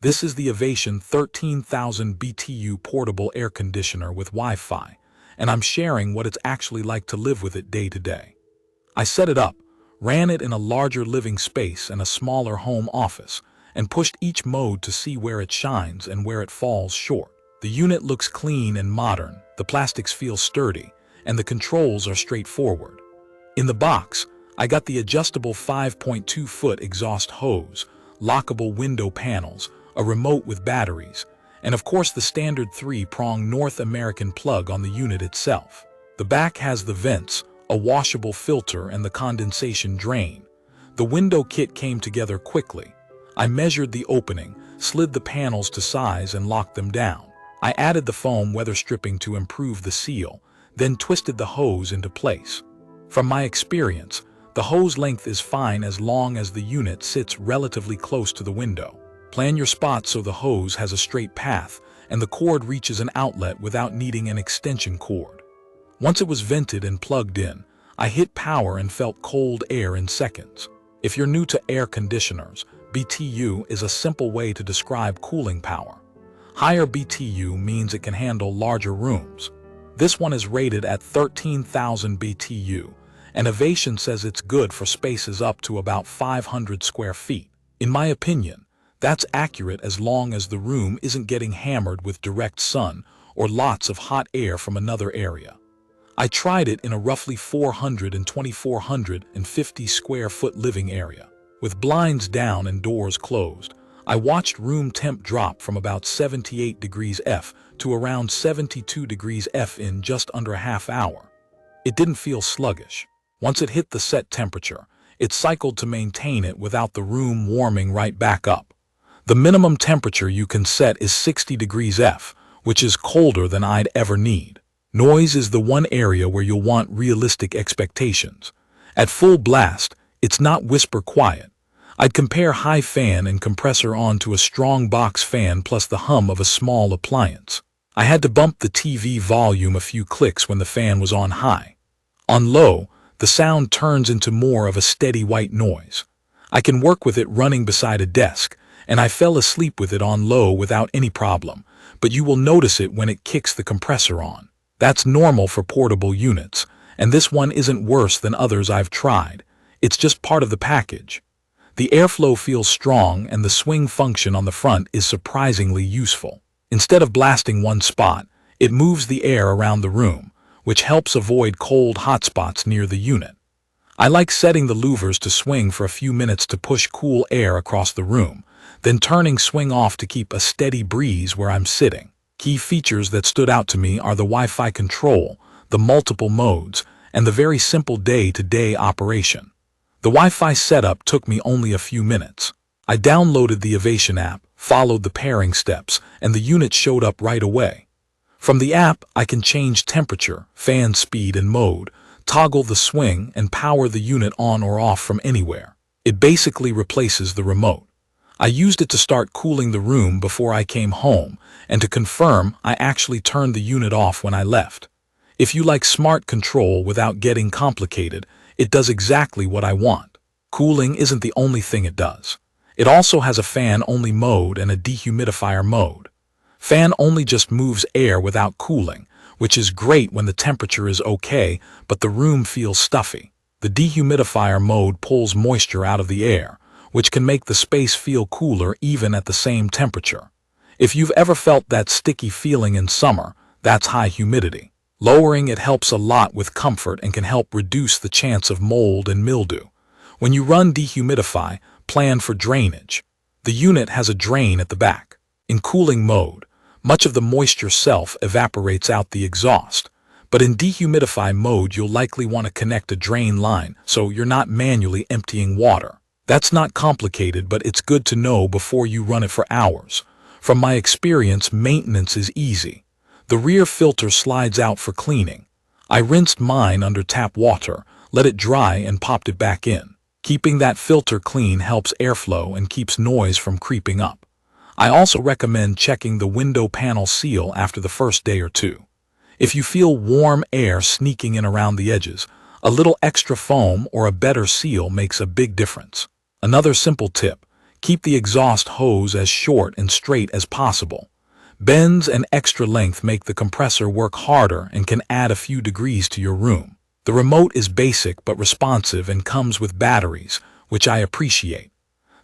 This is the Ivation 13,000 BTU portable air conditioner with Wi-Fi, and I'm sharing what it's actually like to live with it day to day. I set it up, ran it in a larger living space and a smaller home office, and pushed each mode to see where it shines and where it falls short. The unit looks clean and modern, the plastics feel sturdy, and the controls are straightforward. In the box, I got the adjustable 5.2-foot exhaust hose, lockable window panels, a remote with batteries, and of course the standard 3-prong North American plug on the unit itself. The back has the vents, a washable filter, and the condensation drain. The window kit came together quickly. I measured the opening, slid the panels to size, and locked them down. I added the foam weather stripping to improve the seal, then twisted the hose into place. From my experience, the hose length is fine as long as the unit sits relatively close to the window. Plan your spot so the hose has a straight path and the cord reaches an outlet without needing an extension cord. Once it was vented and plugged in, I hit power and felt cold air in seconds. If you're new to air conditioners, BTU is a simple way to describe cooling power. Higher BTU means it can handle larger rooms. This one is rated at 13,000 BTU, and Ivation says it's good for spaces up to about 500 square feet. In my opinion, that's accurate as long as the room isn't getting hammered with direct sun or lots of hot air from another area. I tried it in a roughly 400 and 2,450 square foot living area. With blinds down and doors closed, I watched room temp drop from about 78 degrees F to around 72 degrees F in just under a half hour. It didn't feel sluggish. Once it hit the set temperature, it cycled to maintain it without the room warming right back up. The minimum temperature you can set is 60 degrees F, which is colder than I'd ever need. Noise is the one area where you'll want realistic expectations. At full blast, it's not whisper quiet. I'd compare high fan and compressor on to a strong box fan plus the hum of a small appliance. I had to bump the TV volume a few clicks when the fan was on high. On low, the sound turns into more of a steady white noise. I can work with it running beside a desk, and I fell asleep with it on low without any problem, but you will notice it when it kicks the compressor on. That's normal for portable units, and this one isn't worse than others I've tried. It's just part of the package. The airflow feels strong and the swing function on the front is surprisingly useful. Instead of blasting one spot, it moves the air around the room, which helps avoid cold hotspots near the unit. I like setting the louvers to swing for a few minutes to push cool air across the room, then turning swing off to keep a steady breeze where I'm sitting. Key features that stood out to me are the Wi-Fi control, the multiple modes, and the very simple day-to-day operation. The Wi-Fi setup took me only a few minutes. I downloaded the Ivation app, followed the pairing steps, and the unit showed up right away. From the app, I can change temperature, fan speed and mode, toggle the swing, and power the unit on or off from anywhere. It basically replaces the remote. I used it to start cooling the room before I came home, and to confirm, I actually turned the unit off when I left. If you like smart control without getting complicated, it does exactly what I want. Cooling isn't the only thing it does. It also has a fan-only mode and a dehumidifier mode. Fan-only just moves air without cooling, which is great when the temperature is okay, but the room feels stuffy. The dehumidifier mode pulls moisture out of the air, which can make the space feel cooler even at the same temperature. If you've ever felt that sticky feeling in summer, that's high humidity. Lowering it helps a lot with comfort and can help reduce the chance of mold and mildew. When you run dehumidify, plan for drainage. The unit has a drain at the back. In cooling mode, much of the moisture evaporates out the exhaust, but in dehumidify mode you'll likely want to connect a drain line so you're not manually emptying water. That's not complicated, but it's good to know before you run it for hours. From my experience, maintenance is easy. The rear filter slides out for cleaning. I rinsed mine under tap water, let it dry, and popped it back in. Keeping that filter clean helps airflow and keeps noise from creeping up. I also recommend checking the window panel seal after the first day or two. If you feel warm air sneaking in around the edges, a little extra foam or a better seal makes a big difference. Another simple tip: Keep the exhaust hose as short and straight as possible. Bends and extra length make the compressor work harder and can add a few degrees to your room. The remote is basic but responsive and comes with batteries, which I appreciate.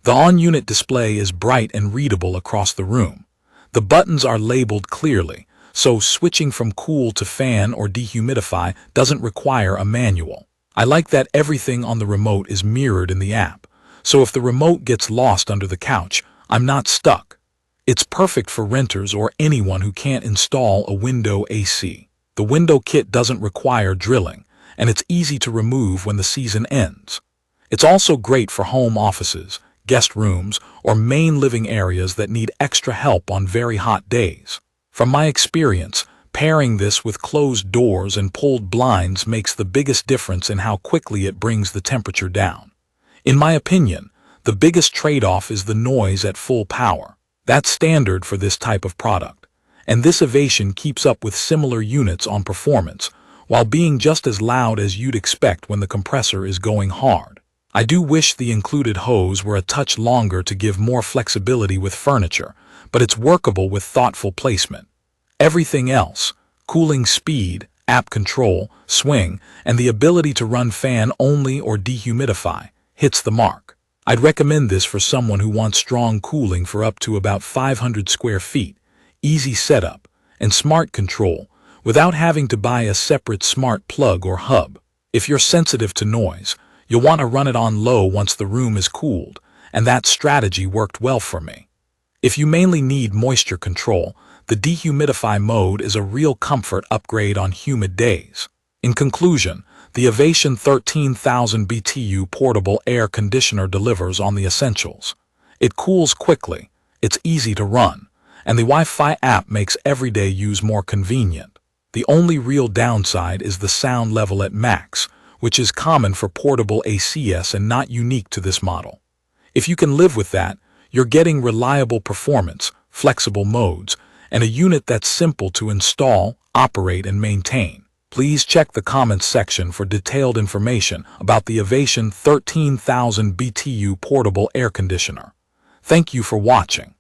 The on-unit display is bright and readable across the room. The buttons are labeled clearly, so switching from cool to fan or dehumidify doesn't require a manual. I like that everything on the remote is mirrored in the app, so if the remote gets lost under the couch, I'm not stuck. It's perfect for renters or anyone who can't install a window AC. The window kit doesn't require drilling, and it's easy to remove when the season ends. It's also great for home offices, guest rooms, or main living areas that need extra help on very hot days. From my experience, pairing this with closed doors and pulled blinds makes the biggest difference in how quickly it brings the temperature down. In my opinion, the biggest trade-off is the noise at full power. That's standard for this type of product, and this Ivation keeps up with similar units on performance, while being just as loud as you'd expect when the compressor is going hard. I do wish the included hose were a touch longer to give more flexibility with furniture, but it's workable with thoughtful placement. Everything else, cooling speed, app control, swing, and the ability to run fan only or dehumidify, hits the mark. I'd recommend this for someone who wants strong cooling for up to about 500 square feet, easy setup, and smart control, without having to buy a separate smart plug or hub. If you're sensitive to noise, you'll want to run it on low once the room is cooled, and that strategy worked well for me. If you mainly need moisture control, the dehumidify mode is a real comfort upgrade on humid days. In conclusion, the Ivation 13,000 BTU portable air conditioner delivers on the essentials. It cools quickly, it's easy to run, and the Wi-Fi app makes everyday use more convenient. The only real downside is the sound level at max, which is common for portable ACs and not unique to this model. If you can live with that, you're getting reliable performance, flexible modes, and a unit that's simple to install, operate, and maintain. Please check the comments section for detailed information about the Ivation 13,000 BTU portable air conditioner. Thank you for watching.